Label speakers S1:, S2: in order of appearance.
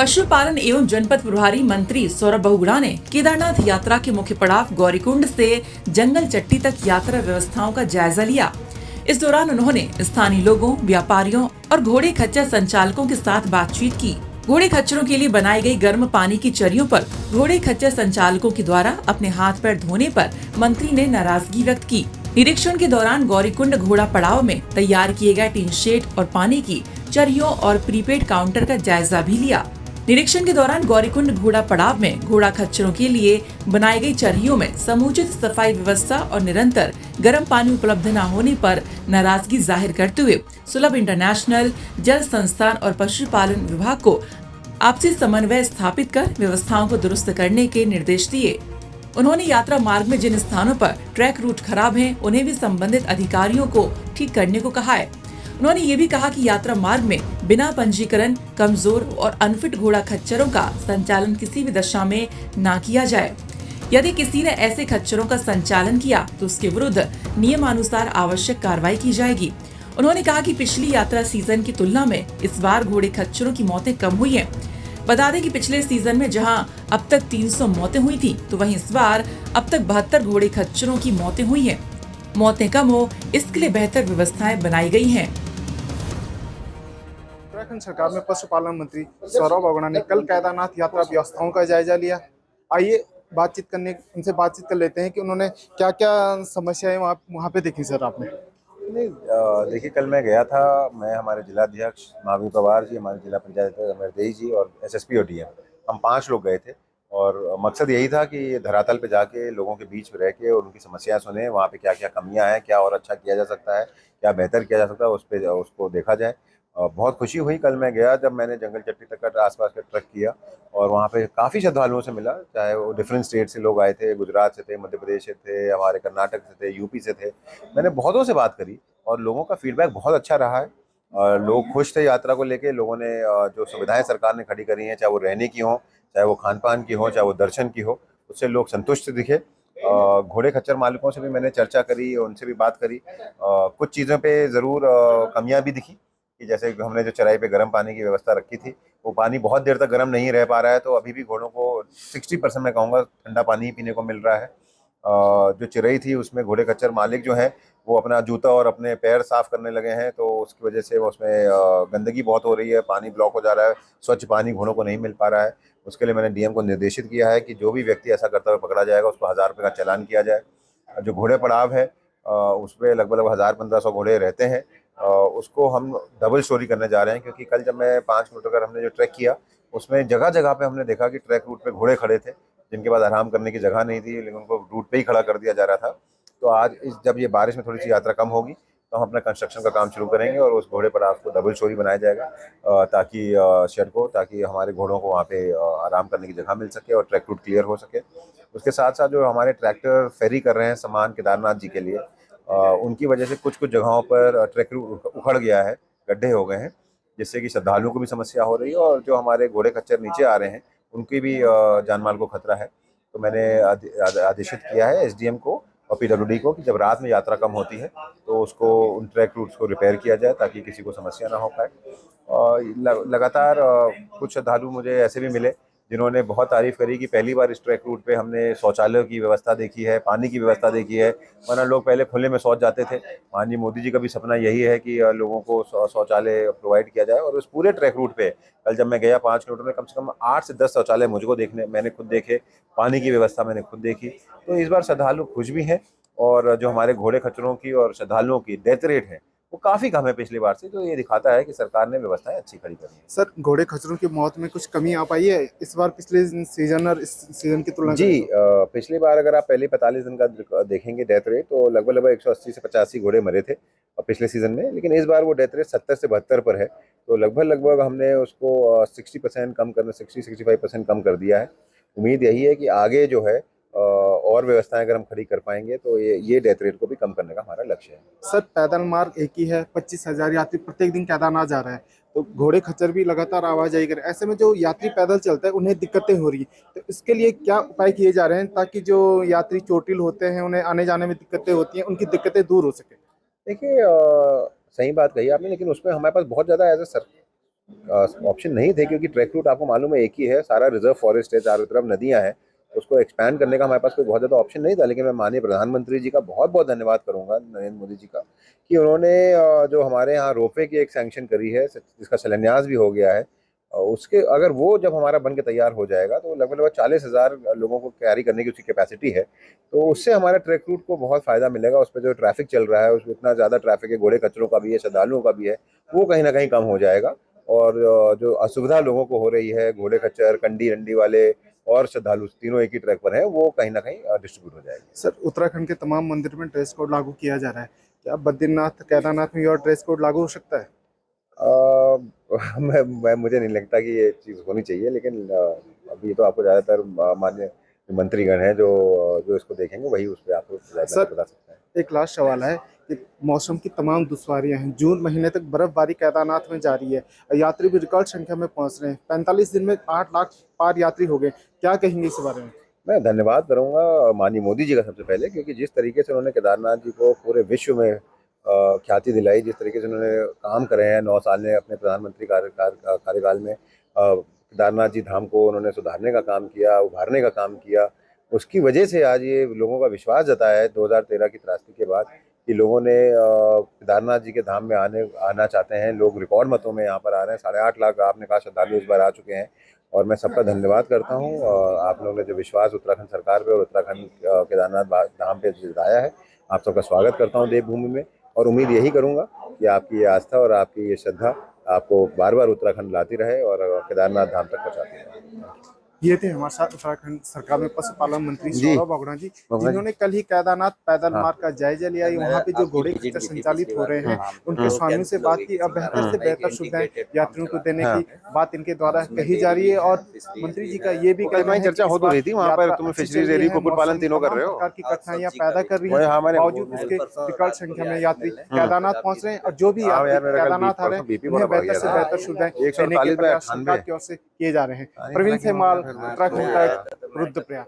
S1: पशुपालन एवं जनपद प्रभारी मंत्री सौरभ बहुगुणा ने केदारनाथ यात्रा के मुख्य पड़ाव गौरीकुंड से जंगल चट्टी तक यात्रा व्यवस्थाओं का जायजा लिया। इस दौरान उन्होंने स्थानीय लोगों, व्यापारियों और घोड़े खच्चर संचालकों के साथ बातचीत की। घोड़े खच्चरों के लिए बनाई गई गर्म पानी की चरियों पर घोड़े खच्चर संचालकों के द्वारा अपने हाथ पैर धोने पर मंत्री ने नाराजगी व्यक्त की। निरीक्षण के दौरान गौरीकुंड घोड़ा पड़ाव में तैयार किए गए टीन शेड और पानी की चरियों और प्रीपेड काउंटर का जायजा भी लिया। निरीक्षण के दौरान गौरीकुंड घोड़ा पड़ाव में घोड़ा खच्चरों के लिए बनाई गई चरियों में समुचित सफाई व्यवस्था और निरंतर गर्म पानी उपलब्ध न होने पर नाराजगी जाहिर करते हुए सुलभ इंटरनेशनल, जल संस्थान और पशुपालन विभाग को आपसी समन्वय स्थापित कर व्यवस्थाओं को दुरुस्त करने के निर्देश दिए। उन्होंने यात्रा मार्ग में जिन स्थानों पर ट्रैक रूट खराब हैं, उन्हें भी संबंधित अधिकारियों को ठीक करने को कहा है। उन्होंने ये भी कहा कि यात्रा मार्ग में बिना पंजीकरण, कमजोर और अनफिट घोड़ा खच्चरों का संचालन किसी भी दशा में न किया जाए। यदि किसी ने ऐसे खच्चरों का संचालन किया तो उसके विरुद्ध नियमानुसार आवश्यक कार्रवाई की जाएगी। उन्होंने कहा कि पिछली यात्रा सीजन की तुलना में इस बार घोड़े खच्चरों की मौतें कम हुई हैं। बता दें कि पिछले सीजन में जहां अब तक 300 मौतें हुई थी, तो वहीं इस बार अब तक 72 घोड़े खच्चरों की मौतें हुई हैं। मौतें कम हो, इसके लिए बेहतर व्यवस्थाएं बनाई गई हैं।
S2: उत्तराखंड सरकार में पशुपालन मंत्री सौरभ बहुगुणा ने कल केदारनाथ यात्रा व्यवस्थाओं का जायजा लिया। आइए उनसे बातचीत कर लेते हैं कि उन्होंने क्या क्या समस्याएं वहाँ पे देखी सर आपने।
S3: नहीं, देखिए कल मैं गया था। मैं, हमारे जिलाध्यक्ष महावीर पवार जी, हमारे जिला पंचायत अमरदेही जी और एसएसपी और डीएम, हम 5 लोग गए थे। और मकसद यही था कि धरातल पे जाके लोगों के बीच में रह के और उनकी समस्याएं सुने, वहाँ पे क्या क्या कमियां हैं, क्या और अच्छा किया जा सकता है, क्या बेहतर किया जा सकता है, उस पर उसको देखा जाए। बहुत खुशी हुई कल मैं गया जब मैंने जंगल चट्टी तक का आसपास का ट्रैक किया और वहाँ पे काफ़ी श्रद्धालुओं से मिला। चाहे वो डिफरेंट स्टेट से लोग आए थे, गुजरात से थे, मध्य प्रदेश से थे, हमारे कर्नाटक से थे, यूपी से थे। मैंने बहुतों से बात करी और लोगों का फीडबैक बहुत अच्छा रहा है। लोग खुश थे यात्रा को लेके। लोगों ने जो सुविधाएं सरकार ने खड़ी करी हैं, चाहे वो रहने की हो, चाहे वो खान पान की हो, चाहे वो दर्शन की हो, उससे लोग संतुष्ट दिखे। घोड़े खच्चर मालिकों से भी मैंने चर्चा करी, उनसे भी बात करी। कुछ चीज़ों पे ज़रूर कमियां भी दिखी कि जैसे हमने जो चराई पे गर्म पानी की व्यवस्था रखी थी, वो पानी बहुत देर तक गर्म नहीं रह पा रहा है। तो अभी भी घोड़ों को 60% मैं कहूँगा ठंडा पानी ही पीने को मिल रहा है। जो चिरई थी उसमें घोड़े खच्चर मालिक जो है वो अपना जूता और अपने पैर साफ करने लगे हैं, तो उसकी वजह से उसमें गंदगी बहुत हो रही है, पानी ब्लॉक हो जा रहा है, स्वच्छ पानी घोड़ों को नहीं मिल पा रहा है। उसके लिए मैंने डीएम को निर्देशित किया है कि जो भी व्यक्ति ऐसा करता हुआ पकड़ा जाएगा उसको 1000 रुपये का चालान किया जाए। जो घोड़े पड़ाव है उस पर लगभग 1000-1500 घोड़े रहते हैं। उसको हम डबल स्टोरी करने जा रहे हैं, क्योंकि कल जब मैं 5 किलोमीटर का हमने जो ट्रैक किया उसमें जगह जगह पे हमने देखा कि ट्रैक रूट पे घोड़े खड़े थे जिनके पास आराम करने की जगह नहीं थी, लेकिन उनको रूट पे ही खड़ा कर दिया जा रहा था। तो आज जब ये बारिश में थोड़ी सी यात्रा कम होगी तो हम अपना कंस्ट्रक्शन का काम शुरू करेंगे और उस घोड़े पर आपको डबल स्टोरी बनाया जाएगा, ताकि शेड को, ताकि हमारे घोड़ों को वहाँ पे आराम करने की जगह मिल सके और ट्रैक रूट क्लियर हो सके। उसके साथ साथ जो हमारे ट्रैक्टर फेरी कर रहे हैं सामान केदारनाथ जी के लिए, उनकी वजह से कुछ कुछ जगहों पर ट्रैक रूट उखड़ गया है, गड्ढे हो गए हैं, जिससे कि श्रद्धालुओं को भी समस्या हो रही है और जो हमारे घोड़े खच्चर नीचे आ रहे हैं उनकी भी जान माल को खतरा है। तो मैंने आदेशित किया है एसडीएम को और पीडब्ल्यूडी को कि जब रात में यात्रा कम होती है तो उसको उन ट्रैक रूट्स को रिपेयर किया जाए ताकि किसी को समस्या ना हो पाए। और लगातार कुछ श्रद्धालु मुझे ऐसे भी मिले जिन्होंने बहुत तारीफ करी कि पहली बार इस ट्रैक रूट पे हमने शौचालयों की व्यवस्था देखी है, पानी की व्यवस्था देखी है, वरना लोग पहले खुले में शौच जाते थे। माननीय मोदी जी का भी सपना यही है कि लोगों को शौचालय प्रोवाइड किया जाए। और उस पूरे ट्रैक रूट पे कल जब मैं गया 5 किलोमीटर में कम से कम 8 से 10 शौचालय मुझको मैंने खुद देखे, पानी की व्यवस्था मैंने खुद देखी। तो इस बार श्रद्धालु खुश भी हैं और जो हमारे घोड़े खच्चरों की और श्रद्धालुओं की डेथ रेट है वो काफ़ी कम है पिछली बार से। तो ये दिखाता है कि सरकार ने व्यवस्थाएं अच्छी खड़ी करी हैं।
S2: सर, घोड़े खच्चरों की मौत में कुछ कमी आ पाई है इस बार पिछले सीजन और इस सीजन की तुलना
S3: जी,
S2: करें तो?
S3: पिछली बार अगर आप पहले 45 दिन का देखेंगे डेथ रेट, तो लगभग लगभग 180 से 85 घोड़े मरे थे पिछले सीजन में, लेकिन इस बार वो डेथ रेट 70 से 72 पर है। तो लगभग लगभग हमने उसको 60% कम करना, 60-65% कम कर दिया है। उम्मीद यही है कि आगे जो है और व्यवस्थाएं अगर हम खड़ी कर पाएंगे तो ये डेथ रेट को भी कम करने का हमारा लक्ष्य है।
S2: सर, पैदल मार्ग एक ही है, 25,000 यात्री प्रत्येक दिन केदारनाथ जा रहे हैं, तो घोड़े खच्चर भी लगातार आवाजाही कर, ऐसे में जो यात्री पैदल चलते हैं उन्हें दिक्कतें हो रही है। तो इसके लिए क्या उपाय किए जा रहे हैं ताकि जो यात्री चोटिल होते हैं, उन्हें आने जाने में दिक्कतें होती हैं, उनकी दिक्कतें दूर हो सके?
S3: देखिए, सही बात कही आपने, लेकिन उसमें हमारे पास बहुत ज़्यादा ऑप्शन नहीं थे, क्योंकि ट्रैक रूट आपको मालूम है एक ही है, सारा रिजर्व फॉरेस्ट है, चारों तरफ नदियां हैं, तो उसको एक्सपैंड करने का हमारे पास कोई बहुत ज़्यादा ऑप्शन नहीं था। लेकिन मैं माननीय प्रधानमंत्री जी का बहुत बहुत धन्यवाद करूंगा, नरेंद्र मोदी जी का, कि उन्होंने जो हमारे यहाँ रोपवे की एक सैंक्शन करी है, जिसका शिलान्यास भी हो गया है, उसके अगर वो जब हमारा बन के तैयार हो जाएगा तो लगभग लगभग 40,000 लोगों को कैरी करने की उसकी कैपेसिटी है। तो उससे हमारे ट्रैक रूट को बहुत फ़ायदा मिलेगा। उस पर जो ट्रैफिक चल रहा है, उसमें इतना ज़्यादा ट्रैफिक है, घोड़े खच्चरों का भी है, श्रद्धालुओं का भी है, वो कहीं ना कहीं कम हो जाएगा। और जो असुविधा लोगों को हो रही है, घोड़े खच्चर, कंडी रंडी वाले और श्रद्धालु तीनों एक ही ट्रैक पर हैं, वो कहीं ना कहीं डिस्ट्रीब्यूट हो जाएगी।
S2: सर, उत्तराखंड के तमाम मंदिर में ड्रेस कोड लागू किया जा रहा है, क्या बद्रीनाथ केदारनाथ में और ड्रेस कोड लागू हो सकता है?
S3: मैं मुझे नहीं लगता कि ये चीज़ होनी चाहिए, लेकिन अभी तो आपको ज़्यादातर मान्य मंत्रीगण हैं जो जो इसको देखेंगे, वही उस पर आपको ज़्यादा
S2: सर,
S3: बता सकते हैं।
S2: एक लास्ट सवाल है कि मौसम की तमाम दुश्वारियां हैं, जून महीने तक बर्फबारी केदारनाथ में जारी है, यात्री भी रिकॉर्ड संख्या में पहुंच रहे हैं, 45 दिन में 8 लाख पार यात्री हो गए, क्या कहेंगे इस बारे में?
S3: मैं धन्यवाद करूंगा माननीय मोदी जी का सबसे पहले, क्योंकि जिस तरीके से उन्होंने केदारनाथ जी को पूरे विश्व में ख्याति दिलाई, जिस तरीके से उन्होंने काम करे हैं 9 साल में अपने प्रधानमंत्री कार्यकाल में, केदारनाथ जी धाम को उन्होंने सुधारने का काम किया, उभारने का काम किया, उसकी वजह से आज ये लोगों का विश्वास जताया है 2013 की त्रासदी के बाद, कि लोगों ने केदारनाथ जी के धाम में आना चाहते हैं। लोग रिकॉर्ड मतों में यहाँ पर आ रहे हैं, 8.5 लाख आपने कहा श्रद्धालु इस बार आ चुके हैं, और मैं सबका धन्यवाद करता हूँ। आप लोगों ने जो विश्वास उत्तराखंड सरकार पे और उत्तराखंड केदारनाथ धाम पे जताया है, आप सबका स्वागत करता हूँ देवभूमि में, और उम्मीद यही करूँगा कि आपकी ये आस्था और आपकी ये श्रद्धा आपको बार बार उत्तराखंड लाती रहे और केदारनाथ धाम तक पहुँचाती रहे।
S2: ये थे हमारे साथ उत्तराखंड सरकार में पशुपालन मंत्री
S3: जी,
S2: सौरभ बागुड़ा जी, जिन्होंने कल ही केदारनाथ पैदल
S3: हाँ।
S2: मार्ग का जायजा लिया। वहाँ पे जो घोड़े खच्चर संचालित हो रहे हैं, उनके स्वामियों से बात की। अब बेहतर से बेहतर सुविधाएं यात्रियों को देने की बात इनके द्वारा कही जा रही है। और मंत्री जी का ये भी कहना है कि
S3: चर्चा हो तो रही थी वहाँ पर, तुम
S2: अच्छी
S3: फिशरीज
S2: चल रही
S3: एरी
S2: है,
S3: कुक्कुट पालन
S2: मौसम
S3: तीनों कर
S2: तमाम
S3: रहे हो।
S2: प्रकार की कठिनाइयां पैदा कर रही है,
S3: हाँ, मैंने
S2: बावजूद उसके रिकॉर्ड संख्या में यात्री केदारनाथ पहुंच रहे हैं। और जो भी यात्री केदारनाथ आ रहे हैं, उन्हें बेहतर से बेहतर सुविधाएं देने के प्रयास सरकार की ओर से किए जा रहे हैं। प्रवीण सेमाल, उत्तराखंड तक, रुद्रप्रयाग।